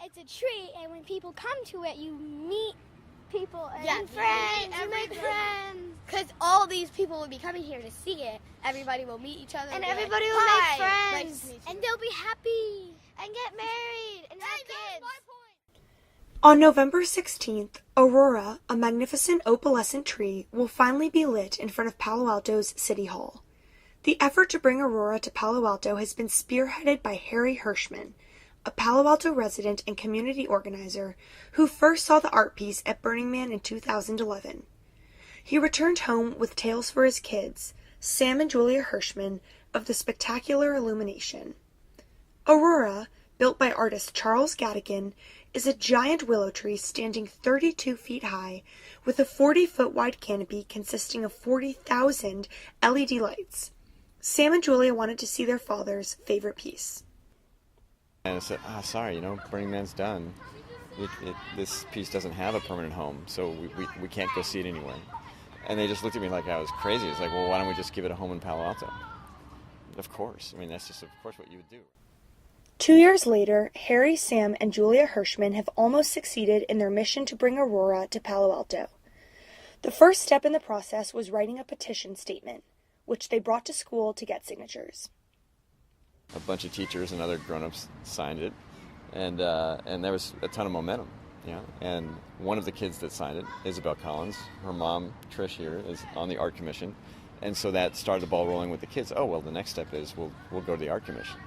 it's a tree, and when people come to it, you meet people and friends. You make friends. Because all these people will be coming here to see it. Everybody will meet each other. And be everybody like, will make "Hi, friends. nice to meet you." And they'll be happy. And get married. And have kids. On November 16th, Aurora, a magnificent opalescent tree, will finally be lit in front of Palo Alto's City Hall. The effort to bring Aurora to Palo Alto has been spearheaded by Harry Hirschman, a Palo Alto resident and community organizer who first saw the art piece at Burning Man in 2011. He returned home with tales for his kids, Sam and Julia Hirschman, of the spectacular illumination. Aurora, built by artist Charles Gatikin, is a giant willow tree standing 32 feet high with a 40-foot wide canopy consisting of 40,000 LED lights. Sam and Julia wanted to see their father's favorite piece. And I said, sorry, Burning Man's done. This piece doesn't have a permanent home, so we can't go see it anywhere. And they just looked at me like I was crazy. It's like, well, why don't we just give it a home in Palo Alto? Of course. I mean, that's just, of course, what you would do. 2 years later, Harry, Sam, and Julia Hirschman have almost succeeded in their mission to bring Aurora to Palo Alto. The first step in the process was writing a petition statement, which they brought to school to get signatures. A bunch of teachers and other grown-ups signed it, and there was a ton of momentum. And one of the kids that signed it, Isabel Collins, her mom, Trish here, is on the art commission, and so that started the ball rolling with the kids. Oh, well, the next step is we'll go to the art commission.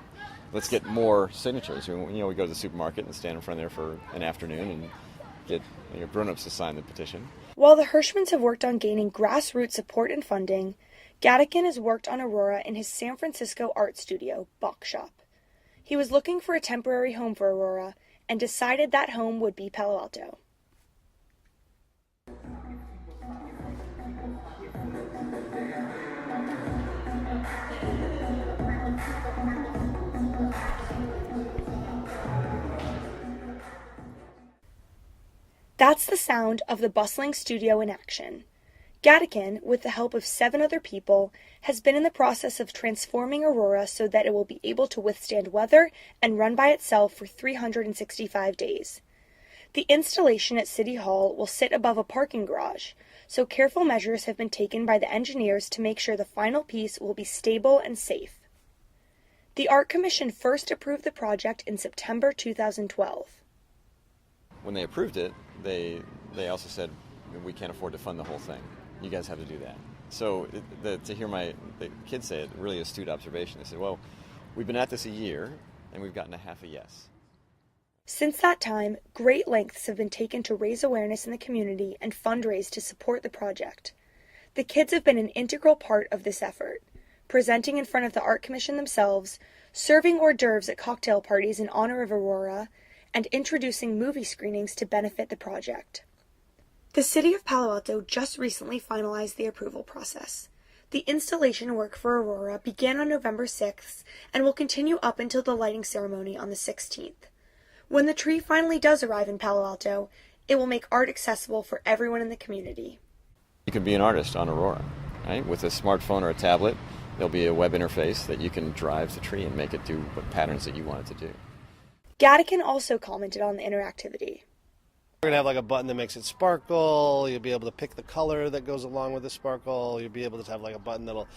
Let's get more signatures. We go to the supermarket and stand in front of there for an afternoon and get grown-ups to sign the petition. While the Hirschmans have worked on gaining grassroots support and funding, Gatikin has worked on Aurora in his San Francisco art studio, Bach Shop. He was looking for a temporary home for Aurora and decided that home would be Palo Alto. That's the sound of the bustling studio in action. Gatikin, with the help of 7 other people, has been in the process of transforming Aurora so that it will be able to withstand weather and run by itself for 365 days. The installation at City Hall will sit above a parking garage, so careful measures have been taken by the engineers to make sure the final piece will be stable and safe. The Art Commission first approved the project in September 2012. When they approved it, they also said, we can't afford to fund the whole thing. You guys have to do that. So to hear the kids say it, really astute observation. They said, well, we've been at this a year, and we've gotten a half a yes. Since that time, great lengths have been taken to raise awareness in the community and fundraise to support the project. The kids have been an integral part of this effort, presenting in front of the Art Commission themselves, serving hors d'oeuvres at cocktail parties in honor of Aurora, and introducing movie screenings to benefit the project. The City of Palo Alto just recently finalized the approval process. The installation work for Aurora began on November 6th and will continue up until the lighting ceremony on the 16th. When the tree finally does arrive in Palo Alto, it will make art accessible for everyone in the community. You can be an artist on Aurora, right? With a smartphone or a tablet, there'll be a web interface that you can drive the tree and make it do what patterns that you want it to do. Gatikin also commented on the interactivity. We're going to have like a button that makes it sparkle. You'll be able to pick the color that goes along with the sparkle. You'll be able to have like a button that'll,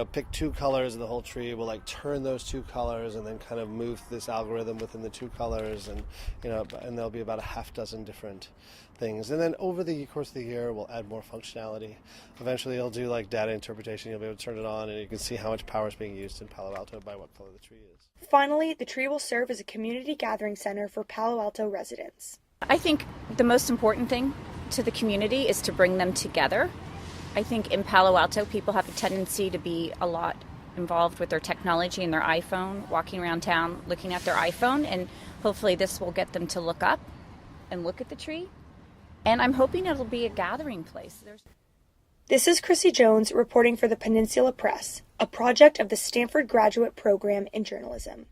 pick 2 colors, and the whole tree will like turn those 2 colors and then kind of move this algorithm within the 2 colors, and and there'll be about a half dozen different things. And then over the course of the year, we'll add more functionality. Eventually, you'll do like data interpretation. You'll be able to turn it on, and you can see how much power is being used in Palo Alto by what color the tree is. Finally, the tree will serve as a community gathering center for Palo Alto residents. I think the most important thing to the community is to bring them together. I think in Palo Alto, people have a tendency to be a lot involved with their technology and their iPhone, walking around town looking at their iPhone, and hopefully this will get them to look up and look at the tree. And I'm hoping it'll be a gathering place. This is Chrissy Jones reporting for the Peninsula Press, a project of the Stanford Graduate Program in Journalism.